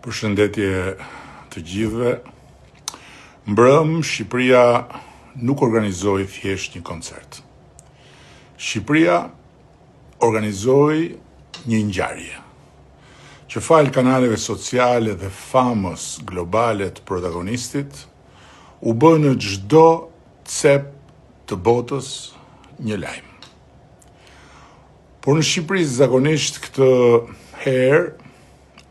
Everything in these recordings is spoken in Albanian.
Përshëndetje të gjithëve. Mbrëm, Shqipëria nuk organizoi thjesht një koncert. Shqipëria organizoi një ngjarje që falë kanaleve sociale dhe famës globale të protagonistit u bë në çdo cep të botës një lajm. Por në Shqipëri zakonisht këtë herë,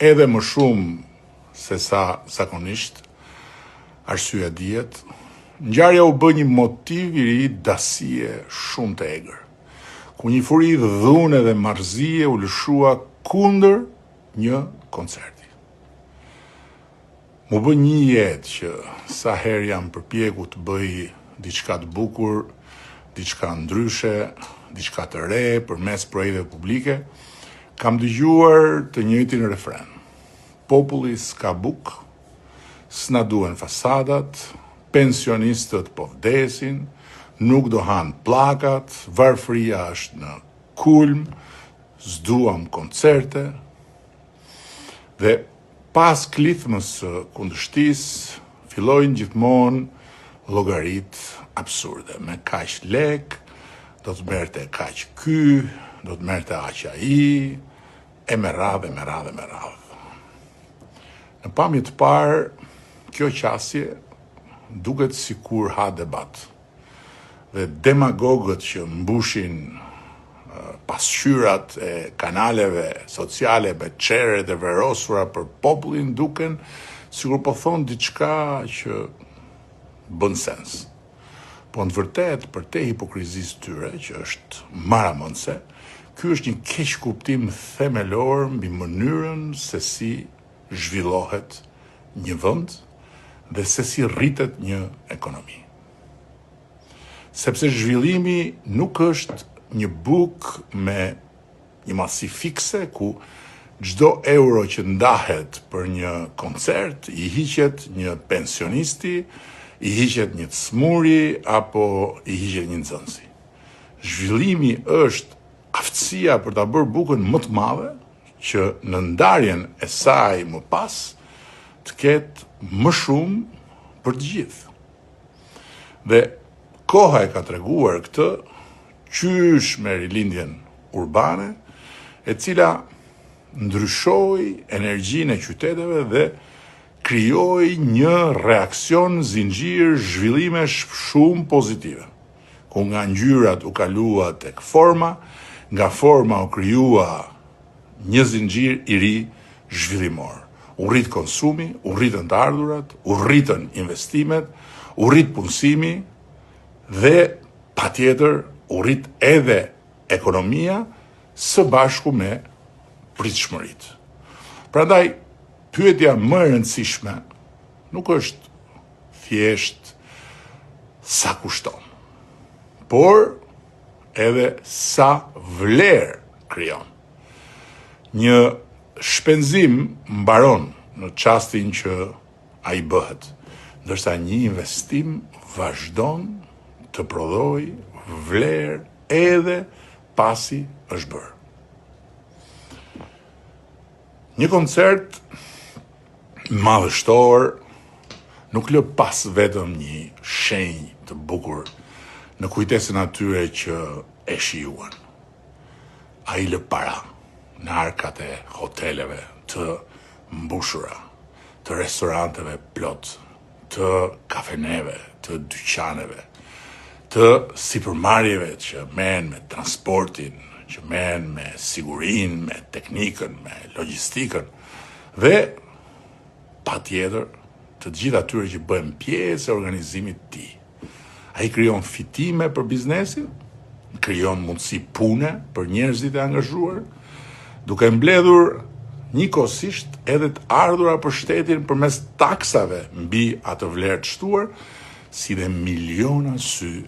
edhe më shumë se sa zakonisht, arsyeja dihet, ngjarja u bë një motiv i ri dasie shumë të egër, ku një furi dhune dhe marrëzie u lëshua kundër një koncerti. Mu bë një jetë që sa herë jam përpjeku të bëj diçka të bukur, diçka ndryshe, diçka të re përmes projekteve publike, kam dëgjuar të njëjtin refren. Populli s'ka buk, s'na duhen fasadat, pensionistët po vdesin, nuk do han plakat, varfëria është në kulm, s'duam koncerte. Dhe pas klithmës së kundërshtisë, fillojnë gjithmonë llogaritë absurde. Me kaq lek, do të merrte kaq ky, do të merrte aq ai, e me radhë. Në pamje të parë, kjo qasje duket sikur ha debat. Dhe demagogët që mbushin pasqyrat e kanaleve sociale me çerret e verosura për popullin duken sikur po thon diçka që bën sens. Po në vërtet, për te hipokrizisë tyre, që është maramëndse, ky është një keq kuptim themelor mbi mënyrën se si zhvillohet një vend dhe se si rritet një ekonomi. Sepse zhvillimi nuk është një buk me një masi fikse ku çdo euro që ndahet për një koncert i hiqet një pensionisti, i hiqet një smuri apo i hiqet një nxënësi. Zhvillimi është aftësia për ta bërë bukën më të madhe që në ndarjen e saj më pas të ketë më shumë për të gjithë. Dhe koha e ka treguar këtë qysh me rilindjen urbane, e cila ndryshoi energjinë e qyteteve dhe krijoi një reakcion zinxhir zhvillimesh shumë pozitive, ku nga ngjyrat u kalua tek forma, nga forma u krijua një zinxhir i ri zhvillimor. U rrit konsumi, u rritën të ardhurat, u rritën investimet, u rrit punësimi dhe patjetër u rrit edhe ekonomia së bashku me pritshmëritë. Prandaj, pyetja më e rëndësishme nuk është thjesht sa kushton, por edhe sa vlerë krijon. Një shpenzim mbaron në çastin që ai bëhet, ndërsa një investim vazhdon të prodhoj vlerë edhe pasi është bërë. Një koncert madhështor nuk lë pas vetëm një shenjë të bukur në kujtesën atyre që e shijuan. Ai lë para në arkat e hoteleve të mbushura, të restoranteve plot, të kafeneve, të dyqaneve, të sipërmarrjeve që merren me transportin, që merren me sigurinë, me teknikën, me logjistikën dhe patjetër të gjithë atyre që bëhen pjesë e organizimit të tij. Ai krijon fitime për biznesin, krijon mundësi pune për njerëzit e angazhuar, duke mbledhur njëkohësisht edhe të ardhura për shtetin përmes taksave mbi atë vlerë të shtuar, si dhe miliona sy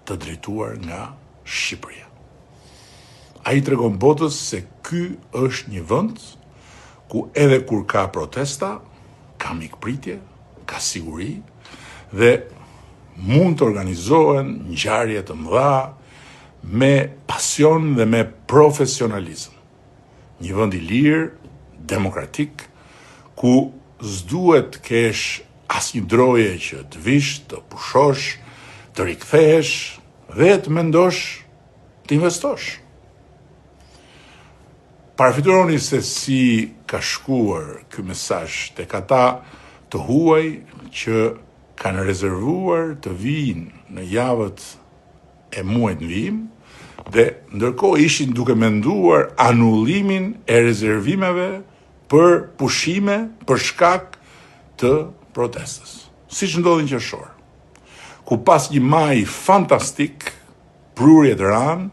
të drejtuar nga Shqipëria. Ai tregon botës se ky është një vend ku edhe kur ka protesta, ka mikpritje, ka siguri dhe mund të organizohen ngjarje të mëdha me pasion dhe me profesionalizëm. Një vend i lirë, demokratik, ku s'duhet kesh asnjë droje që të vish, të pushosh, të rikthehesh dhe të mendosh të investosh. Parafituroni se si ka shkuar ky mesazh tek ata të huaj që kanë rezervuar të vinë në javët e muajit në vijim dhe ndërkohë ishin duke menduar anullimin e rezervimeve për pushime për shkak të protestës. Siç ndodhi në qershor, ku pas një maj fantastik, prurje të ranë,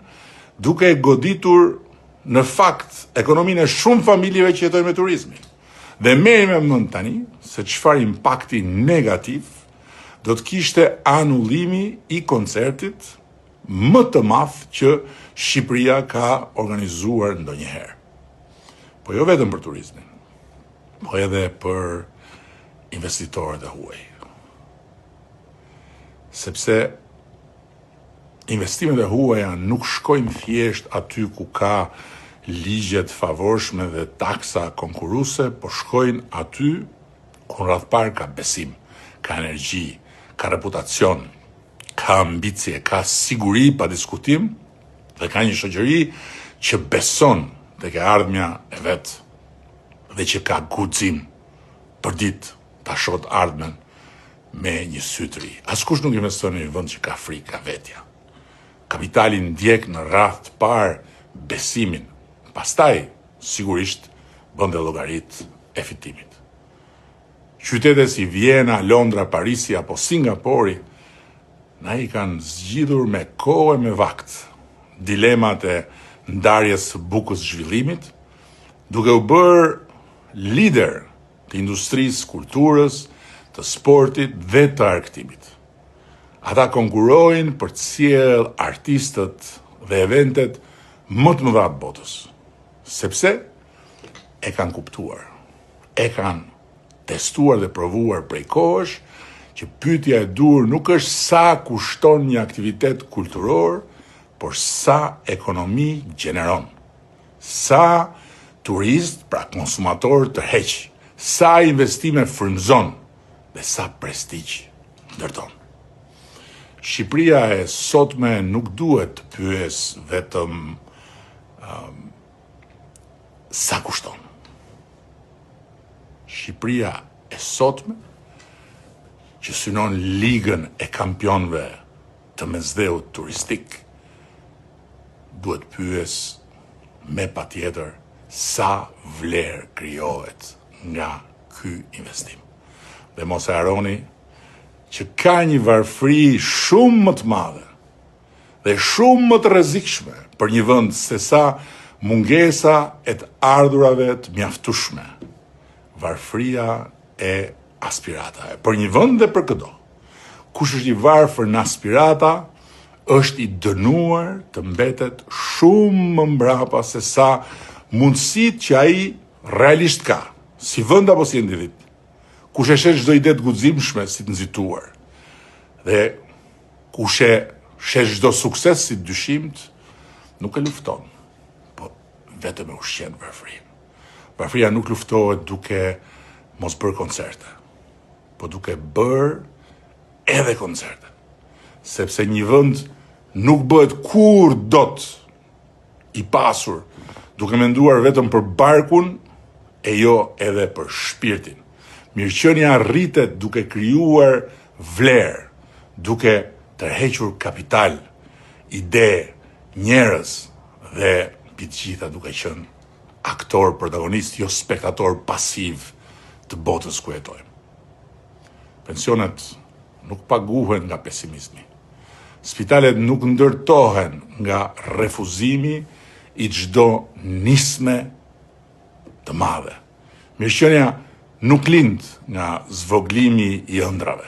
duke goditur në fakt ekonominë e shumë familjeve që jetojnë me turizmin. Dhe merrim me mend tani se çfarë impakti negativ do të kishte anullimi i koncertit më të madh që Shqipëria ka organizuar ndonjëherë. Po jo vetëm për turizmin, po edhe për investitorët e huaj. Sepse investimet e huaja nuk shkojnë thjesht aty ku ka ligjet favorshme dhe taksa konkurruese, po shkojnë aty ku rreth parë ka besim, ka energji, ka reputacion, ka ambicie, ka siguri pa diskutim dhe ka një shoqëri që beson tek e ardhmja e vet dhe që ka guxim për ditë ta shohë ardhmen me një sy të ri. Askush nuk investon në një vend që ka frikë, ka vetja. Kapitali ndjek në radhë të parë besimin, pastaj sigurisht bën dhe llogaritë e fitimit. Qytete si Vjena, Londra, Parisi apo Singapori na i kanë zgjidhur me kohë e me vakt dilemat e ndarjes së bukës zhvillimit, duke u bërë lider të industrisë, kulturës, të sportit dhe të argëtimit. Ata konkurrojnë për të sjellë artistët dhe eventet më të mëdha të botës, sepse e kanë kuptuar, e kanë testuar dhe provuar prej kohësh që pyetja e dur nuk është sa kushton një aktivitet kulturor, por sa ekonomi gjeneron, sa turist, pra konsumator tërheq, sa investime frymëzon dhe sa prestigj ndërton. Shqipëria e sotme nuk duhet të pyes vetëm sa kushton. Shqipëria e sotme që synon ligën e kampionëve të mesdheut turistik duhet pyes me patjetër sa vlerë krijohet nga ky investim. Dhe mos e harroni që ka një varfëri shumë më të madhe dhe shumë më të rrezikshme për një vend se sa mungesa e të ardhurave të mjaftueshme. Varfëria e aspiratave. Për një vend dhe për çdo. Kush është i varfër në aspirata është i dënuar të mbetet shumë më mbrapa se sa mundësitë që ai realisht ka, si vend apo si individ. Kush e shes çdo ide të guximshme si të nxituar. Dhe kush e shes çdo sukses si të dyshimt, nuk e lufton, po vetëm e ushqen varfërinë. Varfëria nuk luftohet duke mos bërë koncerte, po duke bërë edhe koncerte. Sepse një vend nuk bëhet kur dot i pasur duke menduar vetëm për barkun e jo edhe për shpirtin. Mirëqenia rritet duke krijuar vlerë, duke tërhequr kapital, ide, njerëz dhe mbi të gjitha duke qenë aktor protagonist, jo spektator pasiv të botës ku jetojmë. Pensionet nuk paguhen nga pesimizmi. Spitalet nuk ndërtohen nga refuzimi i çdo nisme të madhe. Mirëqenia nuk lind nga zvoglimi i ëndrave.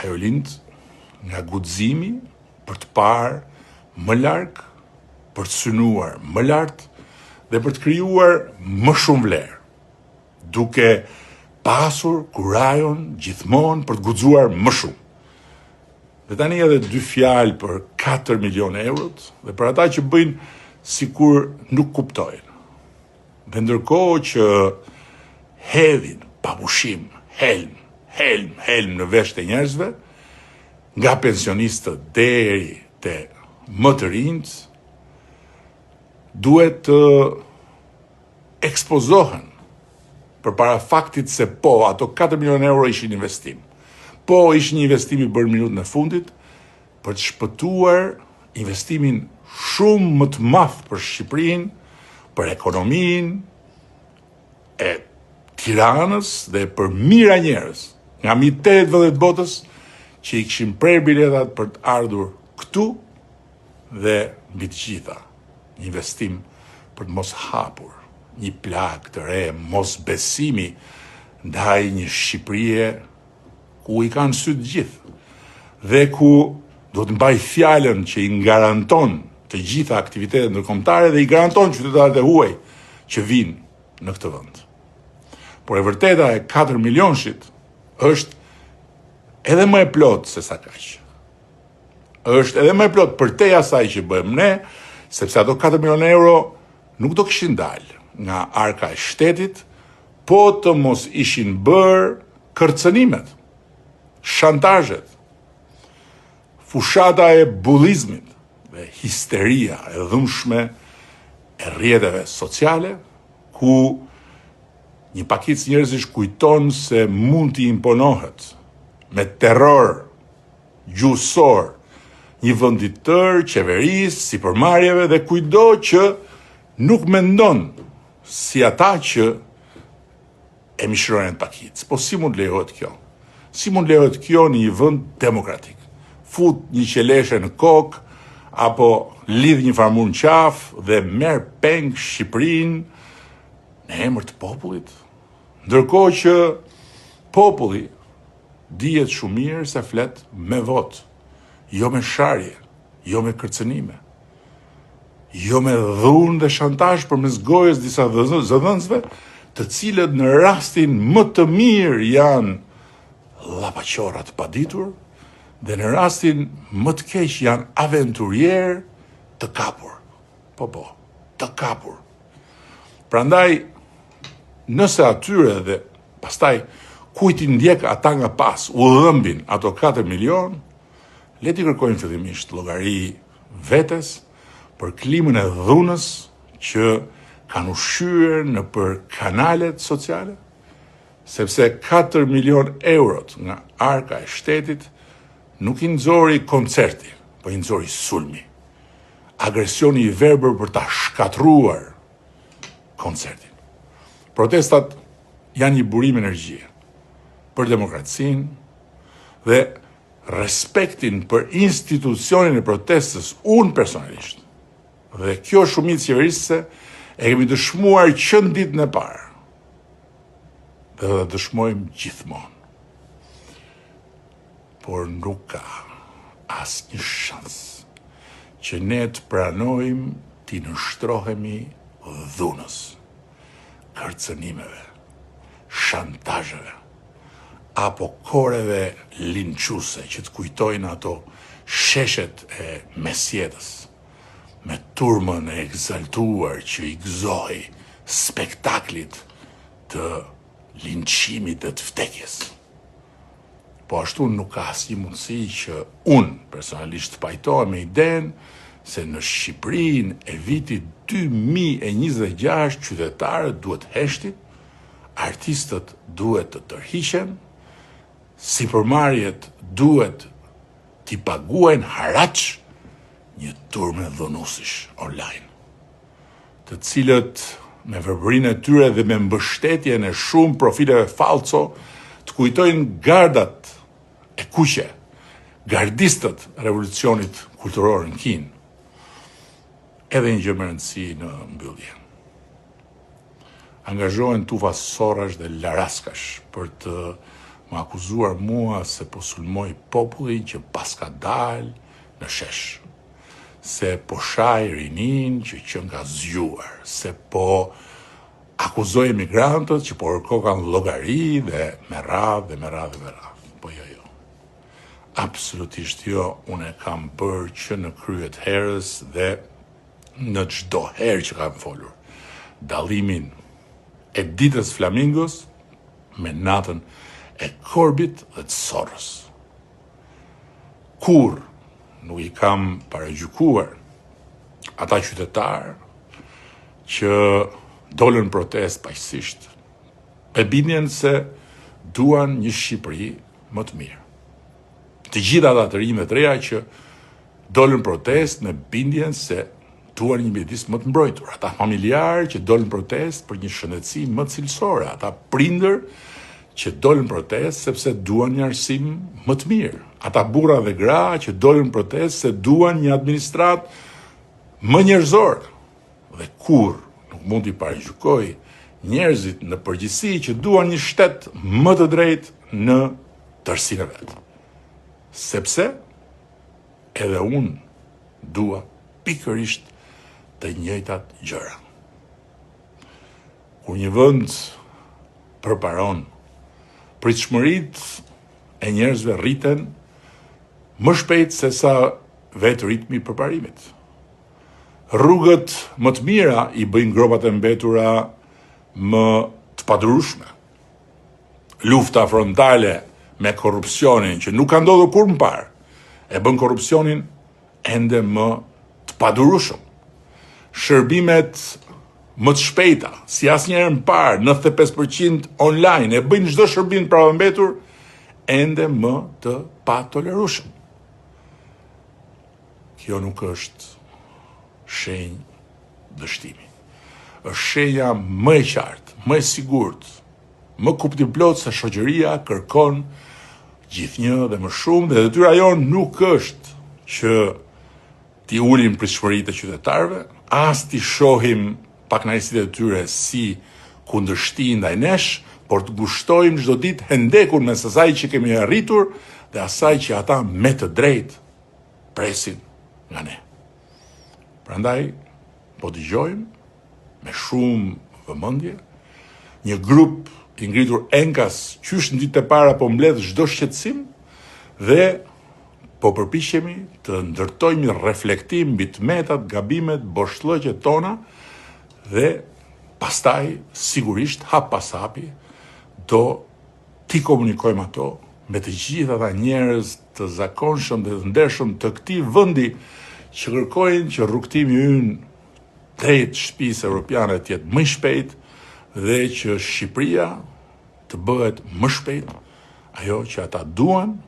Ajo lind nga guximi për të parë më larg, për të synuar më lart dhe për të krijuar më shumë vlerë, duke pasur kurajon gjithmonë për të guxuar më shumë. Dhe tani edhe 2 fjalë për 4 milionë eurot dhe për ata që bëjnë sikur nuk kuptojnë. Dhe ndërkohë që hedhin papushim, helm në vesht e njerëzve, nga pensionistët deri te më të rinjt, duhet të ekspozohen përpara faktit se po, ato 4 milion euro ishin investim. Po, ishin një investim i bërë minutën e fundit për të shpëtuar investimin shumë më të madh për Shqipërinë, për ekonominë e Tiranës dhe për mira njerëz nga mbi 8 vende të botës që i kishin prerë biletat për të ardhur këtu dhe mbi të gjitha një investim për të mos hapur një plagë të re mos besimi ndaj një Shqipërie ku i kanë sy të gjithë dhe ku do të mbaj fjalën që i garanton të gjitha aktivitetet ndërkombëtare dhe i garanton qytetarët e huaj që vinë në këtë vend. Por e vërteta e 4 milionshit është edhe më e plot se sa kaq. Është edhe më e plot përtej asaj që bëjmë ne, sepse ato 4 milion euro nuk do kishin dalë nga arka e shtetit, po të mos ishin bërë kërcënimet, shantazhet, fushata e bullizmit dhe histeria e dhunshme e rrjeteve sociale, ku një pakicë njerëzish kujton se mund t'i imponohet me terror gjusor një vendi tërë, qeverisë, sipërmarrjeve dhe kujdo që nuk mendon si ata që e mishërojnë pakicë. Po si mund lejohet kjo? Si mund lejohet kjo në një vend demokratik? Fut një qeleshe në kokë, apo lidh një farmur në qafë dhe merr peng Shqipërinë në emër të popullit? Ndërkohë që populli dihet shumë mirë se flet me votë, jo me sharje, jo me kërcënime, jo me dhunë dhe shantazh përmes gojës disa zëdhënësve, të cilët në rastin më të mirë janë llapaqorra të paditur dhe në rastin më të keq janë aventurier të kapur. Po, të kapur. Prandaj, nëse atyre dhe pastaj kujt i ndjek ata nga pas u dhëmbin ato 4 milion, le t'i kërkojnë fillimisht llogari vetes për klimën e dhunës që kanë ushqyer në për kanalet sociale, sepse 4 milion eurot nga arka e shtetit nuk i nxori koncerti, po i nxori sulmi. Agresioni i verbër për ta shkatruar koncertin. Protestat janë një burim energjie për demokracinë dhe respektin për institucionin e protestës unë personalisht. Dhe kjo shumicë qeverisëse e kemi dëshmuar që në ditën e parë. Dhe dëshmojmë gjithmonë. Por nuk ka asnjë shans që ne të pranojmë t'i nështrohemi dhunës, kërcënimeve, shantazheve, apo koreve linçuese që të kujtojnë ato sheshet e mesjetës, me turmën e egzaltuar që i gëzoi spektaklit të linçimit dhe të vdekjes. Po ashtu nuk ka asnjë mundësi që unë personalisht pajtohem me idenë se në Shqipërinë e vitit 2026 qytetarët duhet heshtin, artistët duhet të tërhiqen, sipërmarrjet duhet t'i paguajnë haraç një turmë dhunuesish online, të cilët me verbërinë e tyre dhe me mbështetjen e shumë profileve falso të kujtojnë gardat e kuqe, gardistët revolucionit kulturor në Kinë. Edhe një gjë me rëndësi në mbyllje. Angazhohen tufa sorrash dhe laraskash për të më akuzuar mua se po sulmoj popullin që paska dalë në shesh, se po shaj rinin që nga zgjuar, se po akuzoj emigrantët që po kërkokan llogari dhe me radhë. Po jo. Absolutisht jo, unë e kam bërë që në kryet herës dhe në çdo herë që kam folur. Dallimin e ditës Flamingos me natën e Corbett dhe të Soros. Kur nuk i kam paragjykuar ata qytetarë që dolën protest paqësisht, e bindjen se duan një Shqipëri më të mirë. Të gjitha ata të rinj dhe të reja që dolën protest me bindjen se duan një mjedis më të mbrojtur, ata familjarë që dolën protest për një shëndetësi më cilësore, ata prindër që dolën protest sepse duan një arsim më të mirë, ata burra dhe gra që dolën protest se duan një administrat më njerëzor, dhe kur nuk mund t'i paragjykoj njerëzit në përgjithësi që duan një shtet më të drejtë në tërësinë e vet. Sepse edhe unë dua pikërisht të njëjtat gjëra. Kur një vend përparon, pritshmëritë e njerëzve rriten më shpejt se sa vetë ritmi i përparimit. Rrugët më të mira i bëjnë gropat e mbetura më të padurueshme. Lufta frontale me korrupsionin që nuk ka ndodhur kur më parë, e bën korrupsionin ende më të padurueshëm. Shërbimet më të shpejta, si asnjëherë më parë, 95% online, e bëjnë çdo shërbim për mbetur ende më të patolerueshëm. Kjo nuk është shenjë dështimi. Është shenja më e qartë, më e sigurt, më kuptimplot se shoqëria kërkon gjithnjë dhe më shumë, dhe detyra jonë nuk është që t'i ulim pritshmëritë e qytetarëve, as t'i shohim pakënaqësitë e tyre si kundërshti ndaj nesh, por të gushtojmë çdo ditë hendekun mes asaj që kemi arritur dhe asaj që ata me të drejtë presin nga ne. Prandaj po dëgjojmë me shumë vëmendje një grup i ngritur enkas qysh në ditë e para po mbledh çdo shqetësim dhe po përpiqemi të ndërtojmë një reflektim mbi tmetat, gabimet, boshllëqet tona dhe pastaj sigurisht hap pas hapi do t'i komunikojmë ato me të gjitha ata njerëz të zakonshëm dhe të ndershëm të këtij vendi që kërkojnë që rrugtimi ynë drejt shtëpisë europiane të jetë më i shpejt dhe që Shqipëria të bëhet më shpejt ajo që ata duan,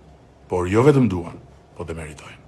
por jo vetëm duan, po dhe meritojnë.